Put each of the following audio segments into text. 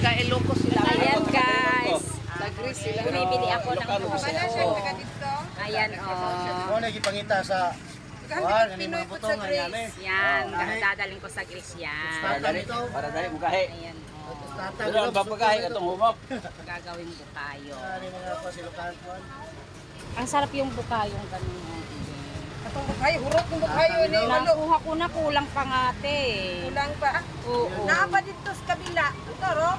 taga Ilocos sila. Ayan guys. Sa Greece sila. Bumibili ako ng Ilocano puso. sila. Ayan oh. Ano gipangita sa kuan ani mga butong ani. Yan, dadaling ko sa Greece yan. Para dali mo kahe. Ayan oh. Pero ang papagahe katong humap. Gagawin bukayo. Ani mga pasilukan kuan. Ang sarap yung bukayong ganun. Atong bukay, hurot ng bukayo ni ano. Nakuha ko na kulang pa nga te. Kulang pa. Oo. Naapa dito sa kabila. Ito ro.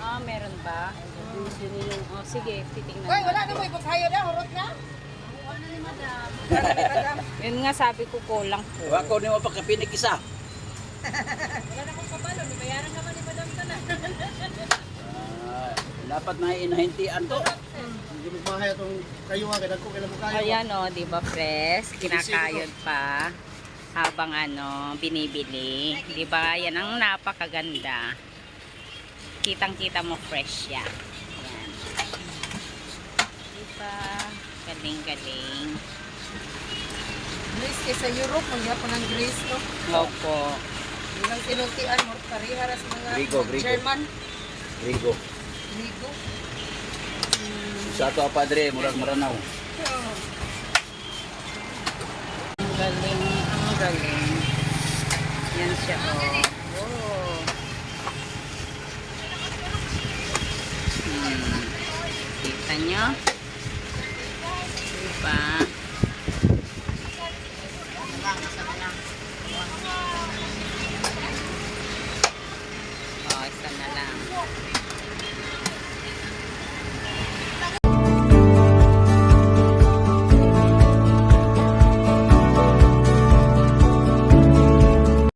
Ah, meron ba? Oh, sige, titingnan. Hoy, wala na mo bukayo na, hurot na. Yun nga sabi ko kulang po. Wako ni mo pagkapinik isa. Dapat na inahintian to. Hindi magmahay atong kayo nga kadagko kay mo kayo. Ayan o, di ba fresh? Kinakayod pa habang binibili. Di ba? Yan ang napakaganda. Kitang-kita mo fresh yan. Ayan. Di ba? Galing-galing. Greece kaysa Europe, magyapon ng Greece to. Opo. Ilang sinultian mo, pariharas mga Grigo, Grigo. German. Rigo. Grigo. Sa ato padre murag maranaw. Ang galing. Ang galing. Yan siya o. Oh. Kita nyo?